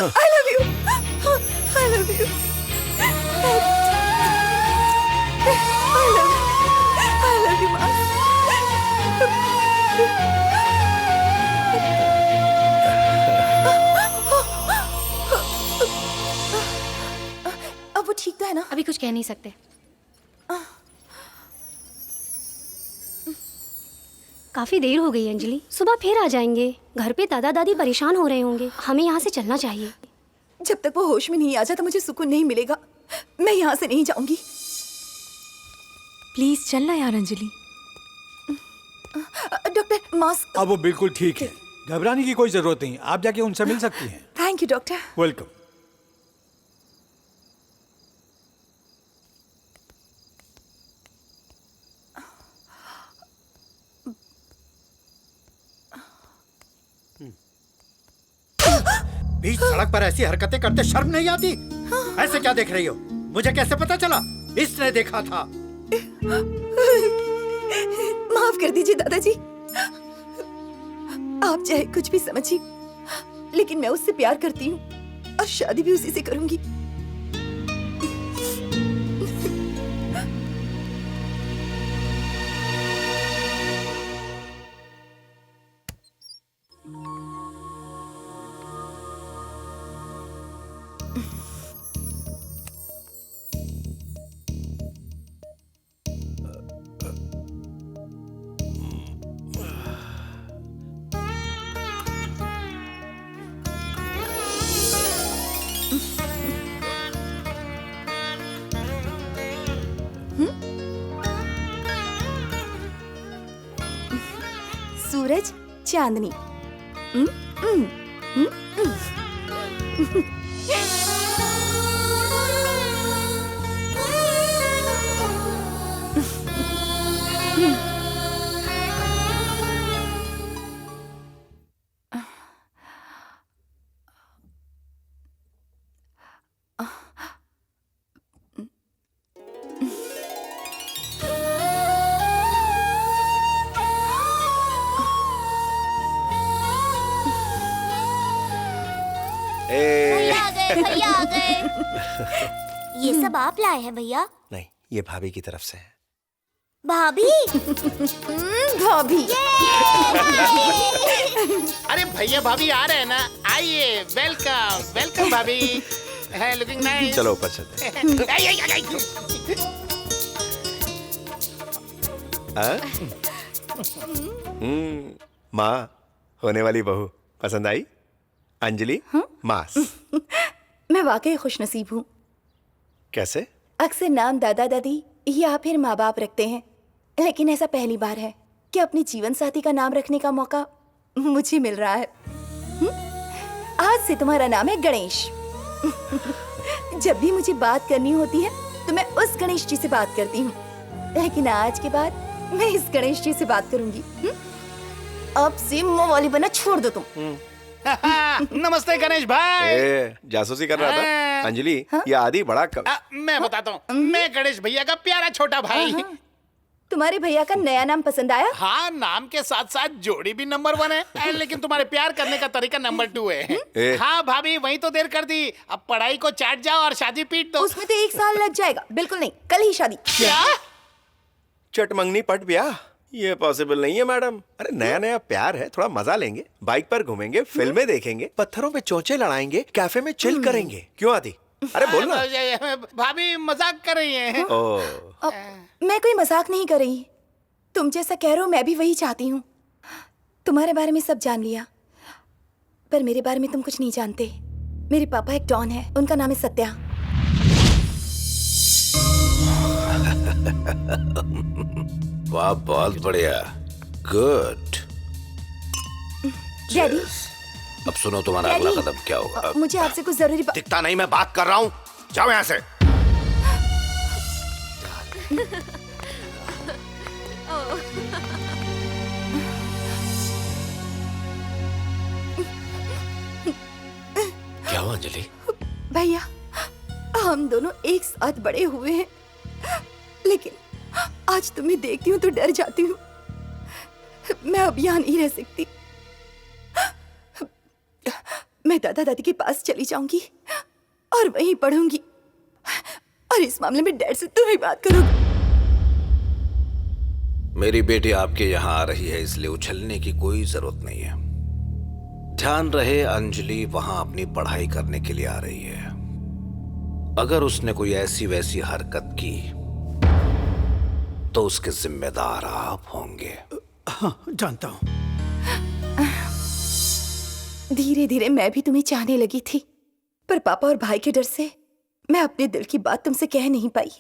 I love you. I love you. I love you, माँ। अब वो ठीक तो है ना? अभी कुछ कह नहीं सकते। काफी देर हो गई अंजलि, सुबह फिर आ जाएंगे। घर पे दादा दादी परेशान हो रहे होंगे, हमें यहाँ से चलना चाहिए। जब तक वो होश में नहीं आ जाता मुझे सुकून नहीं मिलेगा। मैं यहाँ से नहीं जाऊंगी। प्लीज चलना यार अंजलि। Doctor mask. अब वो बिल्कुल ठीक है, घबराने की कोई जरूरत नहीं। आप जाके उनसे मिल सकती हैं। Thank you doctor. वेलकम। बीच सड़क पर ऐसी हरकतें करते शर्म नहीं आती? ऐसे क्या देख रही हो? मुझे कैसे पता चला? इसने देखा था। माफ कर दीजिए दादाजी। आप चाहे कुछ भी समझिए, लेकिन मैं उससे प्यार करती हूँ और शादी भी उसी से करूंगी। सूरज चांदनी। भैया आ गए। ये सब आप लाए हैं भैया? नहीं, ये भाभी की तरफ से है। भाभी? भाभी। अरे भैया भाभी आ रहे हैं ना, आइए। वेलकम वेलकम भाभी। है लुकिंग नाइस। चलो ऊपर चलते हैं। माँ होने वाली बहू पसंद आई? अंजलि मास। मैं वाकई खुशनसीब हूँ। कैसे? अक्सर नाम दादा दादी या फिर माँ बाप रखते हैं, लेकिन ऐसा पहली बार है कि अपने जीवन साथी का नाम रखने का मौका मुझे मिल रहा है। आज से तुम्हारा नाम है गणेश। जब भी मुझे बात करनी होती है तो मैं उस गणेश जी से बात करती हूँ, लेकिन आज के बाद मैं इस गणेश जी से बात करूंगी। अब से मवाली बना छोड़ दो तुम। नमस्ते गणेश भाई। जासूसी कर रहा था। अंजलि ये आदि बड़ा मैं बताता हूँ, मैं गणेश भैया का प्यारा छोटा भाई। तुम्हारे भैया का नया नाम पसंद आया? हाँ, नाम के साथ साथ जोड़ी भी नंबर 1 है, लेकिन तुम्हारे प्यार करने का तरीका नंबर 2 है। हाँ भाभी, वही तो देर कर दी। अब पढ़ाई को चाट जाओ और शादी पीट दो। उसमें तो 1 साल लग जाएगा। बिल्कुल नहीं, कल ही शादी। क्या? चटमंगनी पट ब्याह? ये पॉसिबल नहीं है मैडम। अरे नया नया प्यार है, थोड़ा मजा लेंगे, बाइक पर घूमेंगे, फिल्में देखेंगे, पत्थरों पे चोंचे लड़ाएंगे, कैफे में चिल करेंगे। क्यों आदि? अरे बोलना। भाभी मजाक कर रही हैं। मैं कोई मजाक नहीं कर रही। तुम जैसा कह रहे हो मैं भी वही चाहती हूँ। तुम्हारे बारे में सब जान लिया, पर मेरे बारे में तुम कुछ नहीं जानते। मेरे पापा एक डॉन है, उनका नाम है सत्या। वाह, बहुत बढ़िया, गुड। डैडी, अब सुनो तुम्हारा अगला कदम क्या होगा। मुझे आपसे कुछ जरूरी दिखता नहीं, मैं बात कर रहा हूँ। जाओ यहाँ से। क्या हुआ अंजलि? भैया, हम दोनों एक साथ बड़े हुए हैं, लेकिन आज तुम्हें देखती हूँ तो डर जाती हूँ। मैं अब यहाँ नहीं रह सकती। मैं दादा दादी के पास चली जाऊंगी और वहीं पढ़ूंगी, और इस मामले में डैड से तुम ही बात करोगे। मेरी बेटी आपके यहाँ आ रही है, इसलिए उछलने की कोई जरूरत नहीं है। ध्यान रहे, अंजलि वहां अपनी पढ़ाई करने के लिए आ रही है। अगर उसने कोई ऐसी वैसी हरकत की तो उसके जिम्मेदार आप होंगे। हाँ, जानता हूँ। धीरे धीरे मैं भी तुम्हें चाहने लगी थी, पर पापा और भाई के डर से मैं अपने दिल की बात तुमसे कह नहीं पाई।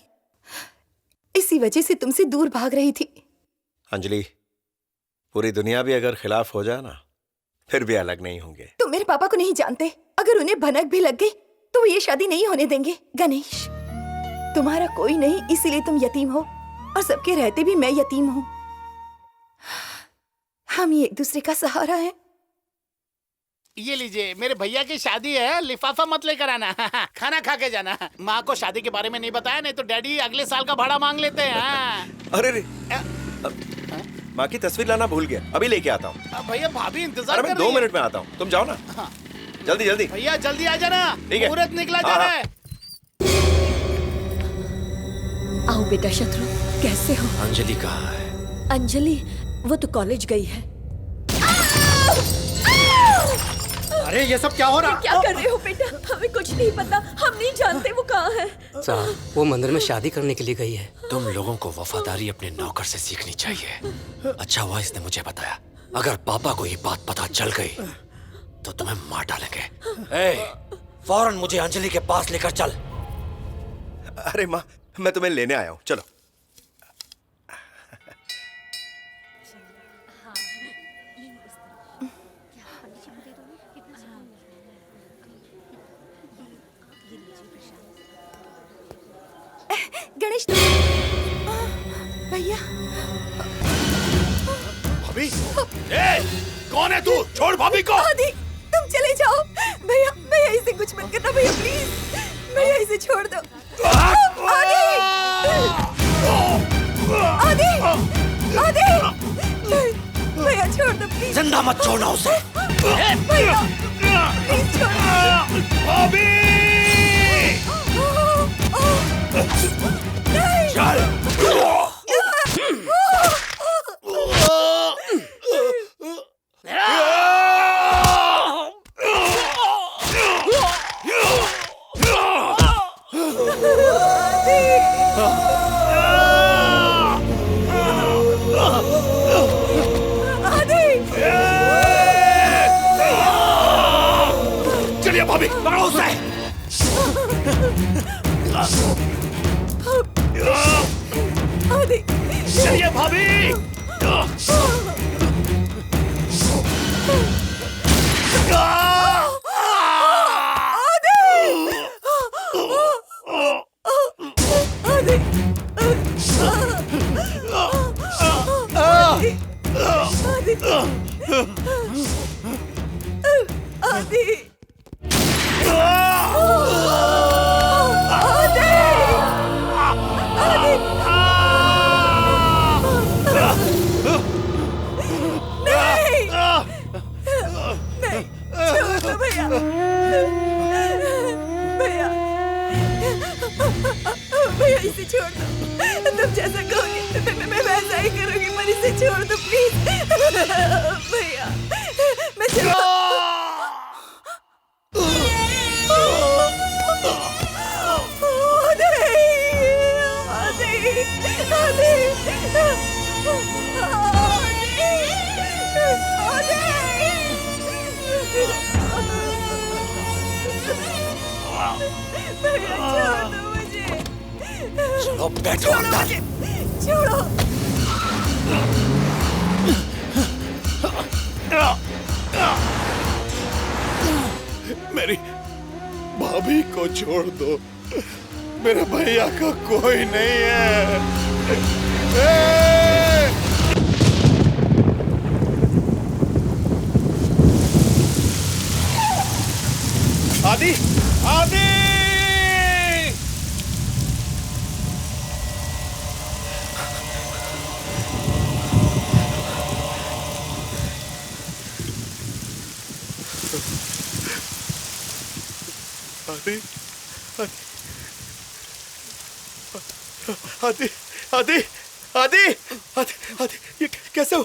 इसी वजह से तुमसे दूर भाग रही थी। अंजलि, पूरी दुनिया भी अगर खिलाफ हो जाए ना, फिर भी अलग नहीं होंगे। तुम मेरे पापा को नहीं जानते, अगर उन्हें भनक भी लग गई तो वो ये शादी नहीं होने देंगे। गणेश, तुम्हारा कोई नहीं, इसीलिए तुम यतीम हो, और सबके रहते भी मैं यतीम हूं। हम ये एक दूसरे का सहारा है। ये लीजिए, मेरे भैया की शादी है, लिफाफा मत लेकर आना। खाना खा के जाना। माँ को शादी के बारे में नहीं बताया, नहीं तो डैडी अगले साल का भाड़ा मांग लेते हैं। अरे रे, माँ की तस्वीर लाना भूल गया, अभी लेके आता हूँ। भैया भाभी इंतजार अरे कर मैं रही 2 है। मिनट में आता हूँ, तुम जाओ ना। हाँ। जल्दी जल्दी। भैया जल्दी आ जाना, ठीक है। मुहूर्त निकला हाँ, जा रहा हाँ। है। आओ बेटा शत्रु, कैसे हो? अंजलि कहाँ है? अंजलि, वो तो कॉलेज गई है। अरे ये सब क्या हो रहा? क्या कर रहे हो बेटा? हमें कुछ नहीं पता, हम नहीं जानते वो कहाँ है। साहब, वो मंदिर में शादी करने के लिए गई है। तुम लोगों को वफादारी अपने नौकर से सीखनी चाहिए। अच्छा हुआ इसने मुझे बताया, अगर पापा को ये बात पता चल गई तो तुम्हें मार डालेंगे। फौरन मुझे अंजलि के पास लेकर चल। अरे माँ, मैं तुम्हें लेने आया हूँ, चलो। गणेश, भैया। भाभी, कौन है तू? छोड़ भाभी को। आदि, तुम चले जाओ। भैया, भैया इसे कुछ मत करना भैया, प्लीज। भैया इसे छोड़ दो। आदि, आदि, आदि, भैया छोड़ दो प्लीज। जिंदा मत छोड़ना उसे। भैया प्लीज छोड़ दो। भाभी, चल। चलिए भाभी, पकड़ो उसे। आदि, चलिए भाभी। भैया इसे छोड़ दो। तुम जैसा कहोगे मैं वैसा ही करूंगी, पर इसे छोड़ दो प्लीज। भैया मैं चलो बैठो अंदर। छोड़ो। मेरी भाभी को छोड़ दो, मेरे भैया का कोई नहीं है। आदि, आदि! आदि आदि आदि आदि आदि ये कैसे हो?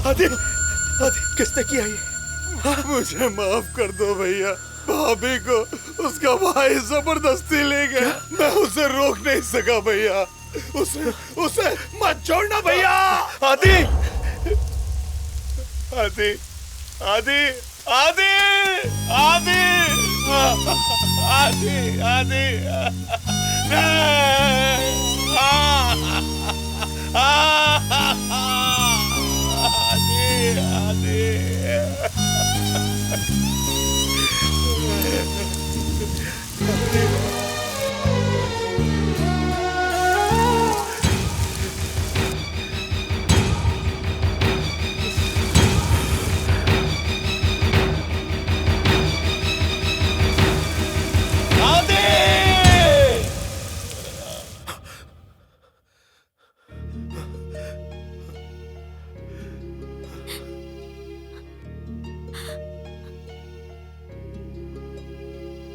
आदि आदि किसने किया ये? मुझे माफ कर दो भैया, भाभी को उसका भाई जबरदस्ती ले गया, मैं उसे रोक नहीं सका भैया। उसे उसे मत छोड़ना भैया। आदि आदि आदि आदि आदि आदि आदि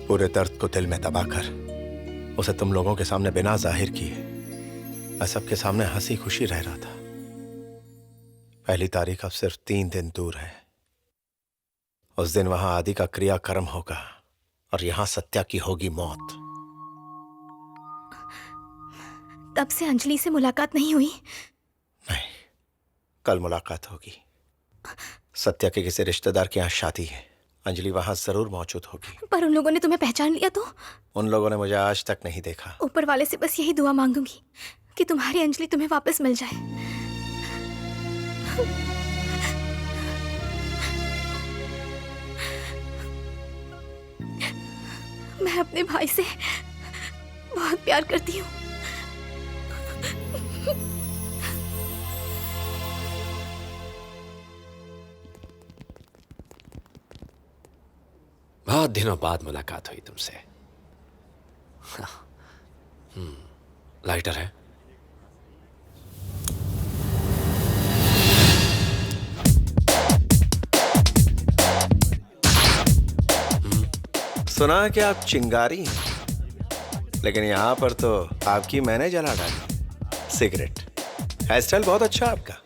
पूरे दर्द को दिल में दबा कर उसे तुम लोगों के सामने बिना जाहिर किए मैं सबके सामने हंसी खुशी रह रहा था। पहली तारीख अब सिर्फ 3 दिन दूर है। उस दिन वहां आदि का क्रियाकर्म होगा और यहां सत्या की होगी मौत। तब से अंजलि से मुलाकात नहीं हुई? नहीं, कल मुलाकात होगी। सत्या के किसी रिश्तेदार के यहाँ शादी है, अंजलि वहां जरूर मौजूद होगी। पर उन लोगों ने तुम्हें पहचान लिया तो? उन लोगों ने मुझे आज तक नहीं देखा। ऊपर वाले से बस यही दुआ मांगूंगी कि तुम्हारी अंजलि तुम्हें वापस मिल जाए। मैं अपने भाई से बहुत प्यार करती हूँ। बहुत दिनों बाद मुलाकात हुई तुमसे। लाइटर है? सुना है कि आप चिंगारी हैं, लेकिन यहाँ पर तो आपकी मैंने जला डाली। सिगरेट। हेयर स्टाइल बहुत अच्छा आपका।